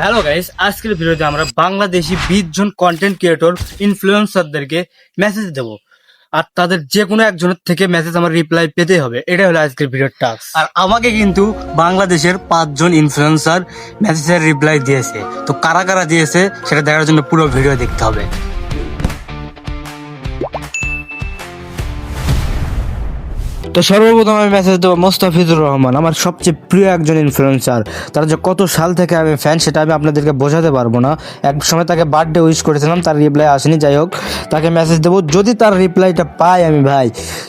Hello guys, আজকের ভিডিওতে আমরা বাংলাদেশি 20 জন কন্টেন্ট ক্রিয়েটর ইনফ্লুয়েন্সারদেরকে মেসেজ দেব, আর তাদের যে কোনো একজনের থেকে মেসেজ আমার রিপ্লাই পেতে হবে। এটা হলো আজকের ভিডিওর টাস্ক। আর আমাকে কিন্তু বাংলাদেশের 5 জন ইনফ্লুয়েন্সার মেসেজের রিপ্লাই দিয়েছে। তো কারা কারা দিয়েছে সেটা দেখার জন্য পুরো ভিডিও দেখতে হবে। তো সর্বপ্রথম আমি মেসেজ দেবো মোস্তাফিজুর রহমান, আমার সবচেয়ে প্রিয় একজন ইনফ্লুয়েন্সার। তার যে কত সাল থেকে আমি ফ্যান সেটা আমি আপনাদেরকে বোঝাতে পারবো না। এক সময় তাকে বার্থডে উইশ করেছিলাম, তার রিপ্লাই আসেনি। যাই হোক, তাকে মেসেজ দেবো। যদি তার রিপ্লাইটা পাই আমি, ভাই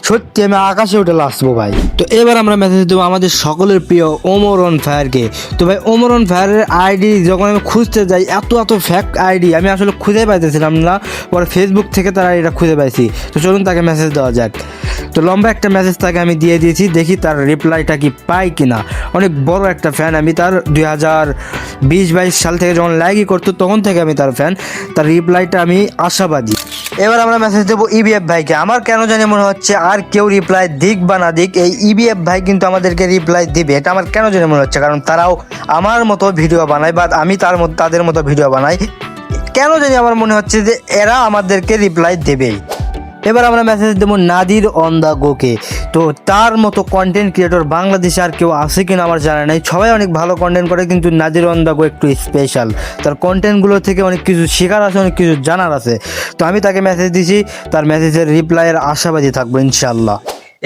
সত্যি আমি আকাশে উঠে লাসবো ভাই। তো এবার আমরা মেসেজ দেবো আমাদের সকলের প্রিয় ওমর অন ফায়ারকে। তো ভাই ওমর অন ফায়ারের আইডি যখন আমি খুঁজতে যাই, এত ফ্যাক আইডি আমি আসলে খুঁজে পাইতেছিলাম না। পরে ফেসবুক থেকে তার আইডিটা খুঁজে পাইছি। তো চলুন তাকে মেসেজ দেওয়া যাক। তো লম্বা একটা মেসেজ তাকে আমি দিয়ে দিয়েছি, দেখি তার রিপ্লাইটা কি পাই কিনা। অনেক বড় একটা ফ্যান আমি তার, 2020-22 সাল থেকে যখন লাইকই করতো তখন থেকে আমি তার ফ্যান। তার রিপ্লাইটা আমি আশাবাদী। এবার আমরা মেসেজ দেবো ইবিএফ ভাইকে। আমার কেন জানি মনে হচ্ছে আর কেউ রিপ্লাই দিক বা না দিক, এই ইবিএফ ভাই কিন্তু আমাদেরকে রিপ্লাই দিবে, এটা আমার কেন জানি মনে হচ্ছে। কারণ তারাও আমার মতো ভিডিও বানায়, বা আমি তাদের মতো ভিডিও বানাই। কেন জানি আমার মনে হচ্ছে যে এরা আমাদেরকে রিপ্লাই দেবেই। এবার আমরা মেসেজ দেবো নাদির অন দ্য গোকে। তো তার মতো কন্টেন্ট ক্রিয়েটর বাংলাদেশে আর কেউ আছে কিনা আমার জানা নাই। সবাই অনেক ভালো কন্টেন্ট করে, কিন্তু নাদির অন দ্য গো একটু স্পেশাল। তার কন্টেন্টগুলো থেকে অনেক কিছু শেখার আছে, অনেক কিছু জানার আছে। তো আমি তাকে মেসেজ দিছি, তার মেসেজের রিপ্লাইয়ের আশাবাদী থাকবো ইনশাল্লাহ।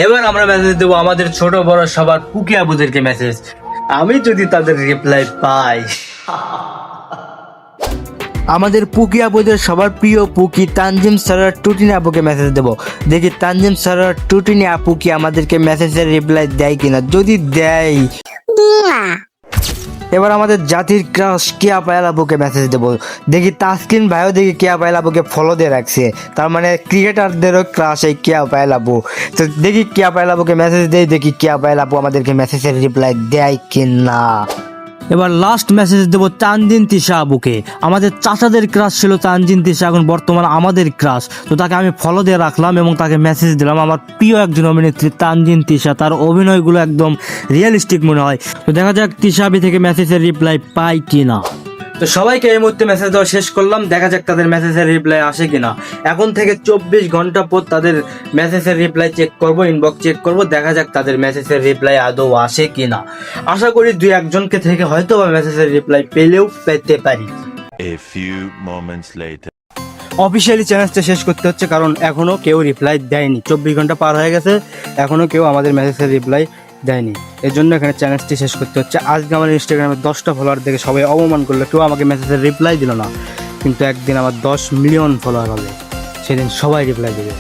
এবার আমরা মেসেজ দেবো আমাদের ছোট বড় সবার পুকি আবুদেরকে মেসেজ। আমি যদি তাদের রিপ্লাই পাই, আমাদের পুকি আপুদের সবার প্রিয় পুকি তানজিম সারার টুটিনি আপুকে মেসেজ দেবো। দেখি তানজিম সারার টুটিনি আপু কি আমাদেরকে মেসেজের রিপ্লাই দেয় কিনা। যদি দেয়, এবার আমাদের জাতির ক্রাশ কেয়া পায়াল আপুকে মেসেজ দেবো। দেখি তাসকিন ভাইও দেখি কেয়া পায়াল আপুকে ফলো দিয়ে রাখছে, তার মানে ক্রিকেটারদেরও ক্রাশ এই কেয়া পায়াল আপু। তো দেখি কেয়া পায়াল আপুকে মেসেজ দেয়, দেখি কেয়া পায়াল আপু আমাদেরকে মেসেজের রিপ্লাই দেয় কিনা। এবার লাস্ট মেসেজ দেবো তানজিন তিশা আবুকে। আমাদের চাচাদের ক্রাশ ছিল তানজিন তিশা, এখন বর্তমানে আমাদের ক্রাশ। তো তাকে আমি ফলো দিয়ে রাখলাম এবং তাকে মেসেজ দিলাম। আমার প্রিয় একজন অভিনেত্রী তানজিন তিশা, তার অভিনয়গুলো একদম রিয়েলিস্টিক মনে হয়। তো দেখা যাক তিশা আবি থেকে মেসেজের রিপ্লাই পাই কিনা। তো সবাইকে এই মুহূর্তে মেসেজ দেওয়া শেষ করলাম, দেখা যাক তাদের মেসেজের রিপ্লাই আসে কিনা। এখন থেকে 24 ঘন্টা পর তাদের মেসেজের রিপ্লাই চেক করব, ইনবক্স চেক করব, দেখা যাক তাদের মেসেজের রিপ্লাই আদৌ আসে কিনা। আশা করি 2-1জনকে থেকে হয়তো বা মেসেজের রিপ্লাই পেলেও পেতে পারি। A few moments later. Officially চ্যালেঞ্জটা শেষ করতে হচ্ছে, কারণ এখনো কেউ রিপ্লাই দেয়নি। 24 ঘন্টা পার হয়ে গেছে, এখনো কেউ আমাদের মেসেজের রিপ্লাই দেয়নি। এর জন্য এখানে চ্যালেঞ্জটি শেষ করতে হচ্ছে। আজকে আমার ইনস্টাগ্রামে 10টা ফলোয়ার দেখে সবাই অবমান করলো, কেউ আমাকে মেসেজের রিপ্লাই দিল না। কিন্তু একদিন আমার 10 মিলিয়ন ফলোয়ার হবে, সেদিন সবাই রিপ্লাই দেবে।